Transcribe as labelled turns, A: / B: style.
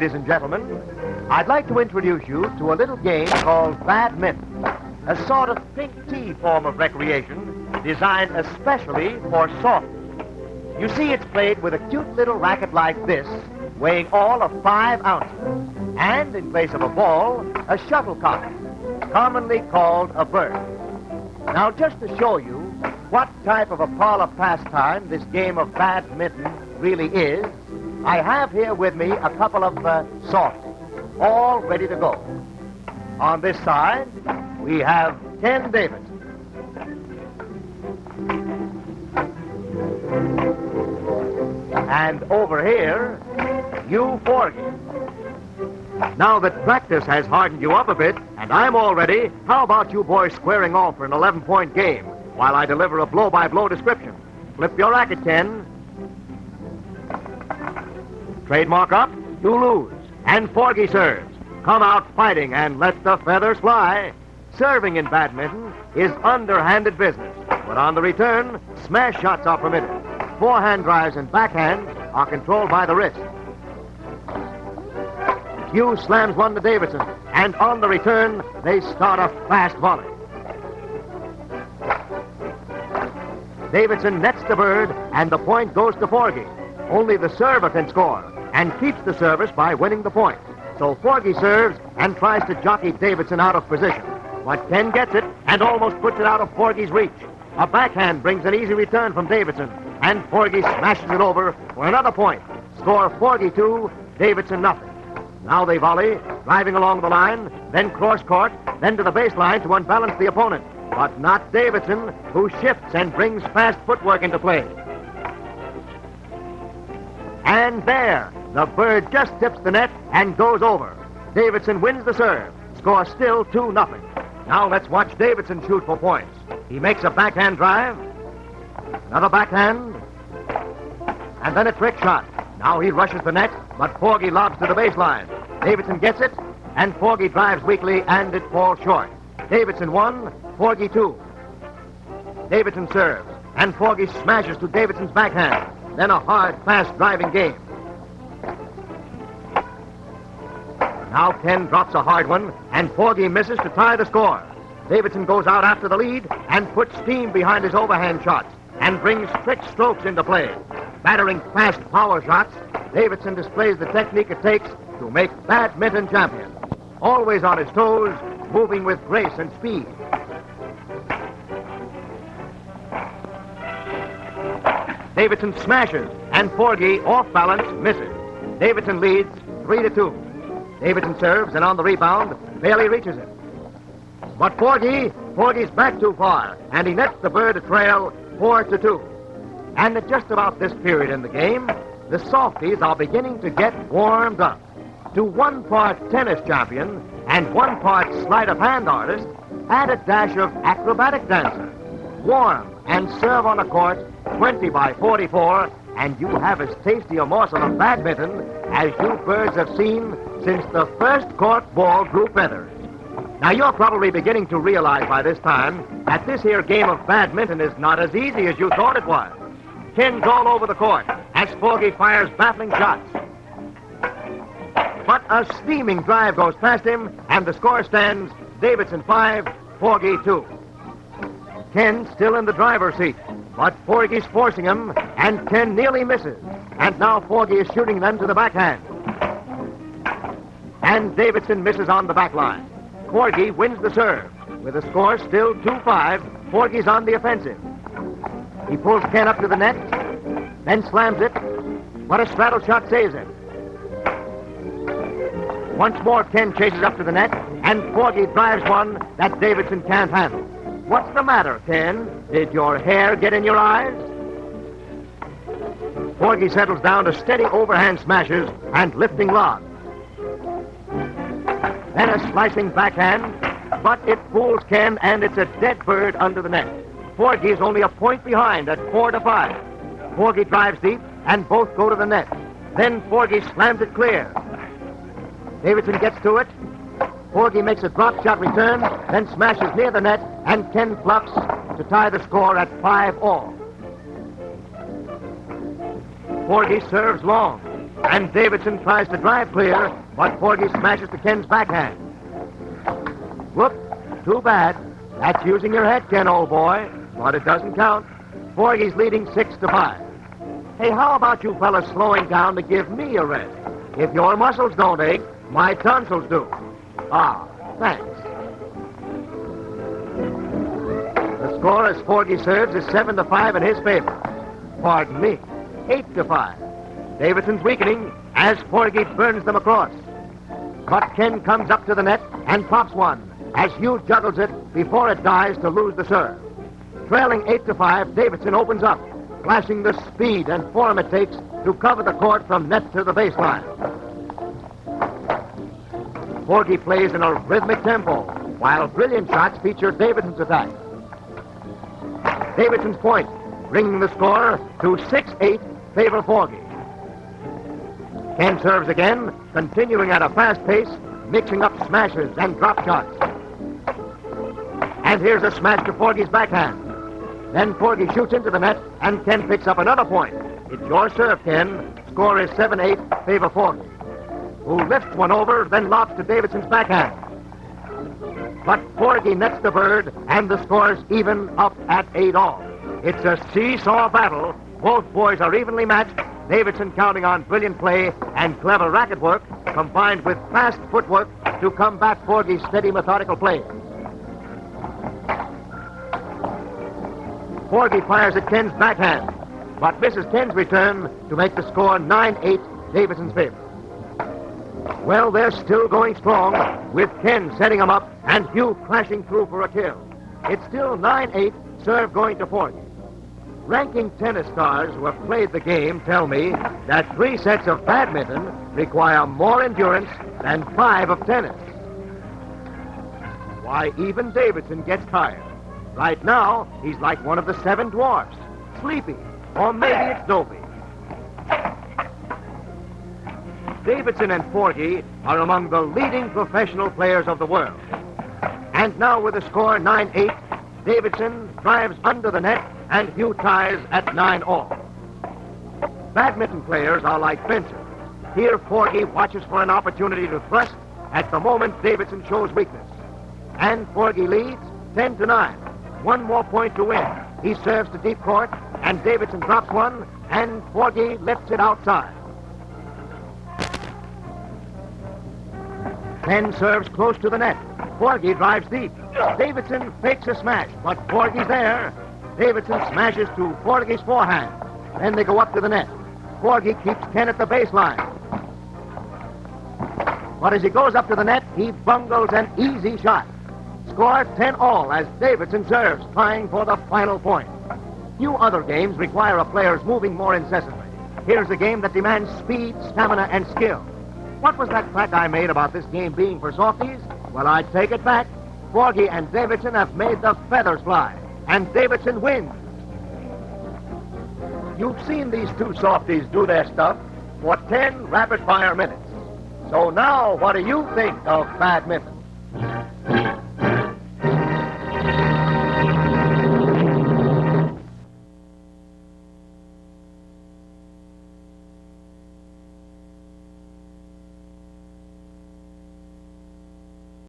A: ladies and gentlemen, I'd like to introduce you to a little game called Badminton, a sort of pink tea form of recreation designed especially for softies. You see, it's played with a cute little racket like this, weighing all of 5 ounces, and in place of a ball, a shuttlecock, commonly called a bird. Now, just to show you what type of a parlor pastime this game of badminton really is, I have here with me a couple of softies, all ready to go. On this side, we have Ken Davidson. And over here, you Forgie. Now that practice has hardened you up a bit, and I'm all ready, how about you boys squaring off for an 11-point game while I deliver a blow-by-blow description? Flip your racket, Ken. Trademark up, you lose. And Forgie serves. Come out fighting and let the feathers fly. Serving in badminton is underhanded business, but on the return, smash shots are permitted. Forehand drives and backhands are controlled by the wrist. Hughes slams one to Davidson, and on the return, they start a fast volley. Davidson nets the bird, and the point goes to Forgie. Only the server can score, and keeps the service by winning the point. So Forgie serves and tries to jockey Davidson out of position. But Ken gets it and almost puts it out of Forgie's reach. A backhand brings an easy return from Davidson, and Forgie smashes it over for another point. Score Forgie 2, Davidson nothing. Now they volley, driving along the line, then cross court, then to the baseline to unbalance the opponent. But not Davidson, who shifts and brings fast footwork into play. And there, the bird just tips the net and goes over. Davidson wins the serve. Score still 2-0. Now let's watch Davidson shoot for points. He makes a backhand drive, another backhand, and then a trick shot. Now he rushes the net, but Forgie lobs to the baseline. Davidson gets it, and Forgie drives weakly, and it falls short. Davidson 1, Forgie 2. Davidson serves, and Forgie smashes to Davidson's backhand. Then a hard, fast driving game. Now Ken drops a hard one, and Forgie misses to tie the score. Davidson goes out after the lead and puts steam behind his overhand shots and brings trick strokes into play. Battering fast power shots, Davidson displays the technique it takes to make badminton champion. Always on his toes, moving with grace and speed. Davidson smashes, and Forgie, off balance, misses. Davidson leads 3-2. Davidson serves, and on the rebound, barely reaches it. But Forgie's back too far, and he nets the bird a trail 4-2. And at just about this period in the game, the softies are beginning to get warmed up. To 1 part tennis champion and 1 part sleight of hand artist, add a dash of acrobatic dancer. Warm and serve on a court 20 by 44, and you have as tasty a morsel of badminton as you birds have seen since the first court ball grew feathers. Now, you're probably beginning to realize by this time that this here game of badminton is not as easy as you thought it was. Ken's all over the court as Forgie fires baffling shots. But a steaming drive goes past him, and the score stands Davidson 5, Forgie 2. Ken's still in the driver's seat, but Forgie's forcing him, and Ken nearly misses. And now Forgie is shooting them to the backhand. And Davidson misses on the back line. Forgie wins the serve. With the score still 2-5, Forgie's on the offensive. He pulls Ken up to the net, then slams it, but a straddle shot saves him. Once more, Ken chases up to the net, and Forgie drives one that Davidson can't handle. What's the matter, Ken? Did your hair get in your eyes? Forgie settles down to steady overhand smashes and lifting lobs. Then a slicing backhand, but it fools Ken, and it's a dead bird under the net. Forgie's only a point behind at 4-5. Forgie drives deep, and both go to the net. Then Forgie slams it clear. Davidson gets to it. Forgie makes a drop shot return, then smashes near the net, and Ken bluffs to tie the score at 5-all. Forgie serves long. and Davidson tries to drive clear, but Forgie smashes to Ken's backhand. Whoop, too bad. That's using your head, Ken, old boy, but it doesn't count. Forgie's leading 6-5. Hey, how about you fellas slowing down to give me a rest? If your muscles don't ache, my tonsils do. Ah, thanks. The score as Forgie serves is 7-5 in his favor. Pardon me, 8-5. Davidson's weakening as Forgie burns them across. But Ken comes up to the net and pops one as Hugh juggles it before it dies to lose the serve. Trailing 8-5, Davidson opens up, flashing the speed and form it takes to cover the court from net to the baseline. Forgie plays in a rhythmic tempo, while brilliant shots feature Davidson's attack. Davidson's point, bringing the score to 6-8, favor Forgie. Ken serves again, continuing at a fast pace, mixing up smashes and drop shots. And here's a smash to Forgie's backhand. Then Forgie shoots into the net, and Ken picks up another point. It's your serve, Ken. Score is 7-8, favor Forgie, who lifts one over, then lobs to Davidson's backhand. But Forgie nets the bird, and the score's even up at 8-all. It's a seesaw battle. Both boys are evenly matched. Davidson counting on brilliant play and clever racket work, combined with fast footwork to combat Forgie's steady, methodical play. Forgie fires at Ken's backhand, but misses Ken's return to make the score 9-8, Davidson's favor. Well, they're still going strong, with Ken setting them up and Hugh crashing through for a kill. It's still 9-8, serve going to Forgie. Ranking tennis stars who have played the game tell me that 3 sets of badminton require more endurance than 5 of tennis. Why, even Davidson gets tired. Right now, he's like one of the 7 dwarfs, sleepy, or maybe it's dopey. Davidson and Forgie are among the leading professional players of the world. And now with the score 9-8, Davidson drives under the net and Hugh ties at 9-all. Badminton players are like fencers. Here Forgie watches for an opportunity to thrust at the moment Davidson shows weakness. And Forgie leads 10-9. One more point to win. He serves to deep court, and Davidson drops one, and Forgie lifts it outside. Ken serves close to the net. Forgie drives deep. Davidson fakes a smash, but Forgie's there. Davidson smashes to Forgie's forehand. Then they go up to the net. Forgie keeps Ken at the baseline. But as he goes up to the net, he bungles an easy shot. Score 10-all as Davidson serves, trying for the final point. Few other games require a player's moving more incessantly. Here's a game that demands speed, stamina, and skill. What was that crack I made about this game being for softies? Well, I take it back. Forgie and Davidson have made the feathers fly, and Davidson wins. You've seen these two softies do their stuff for 10 rapid-fire minutes. So now, what do you think of badminton?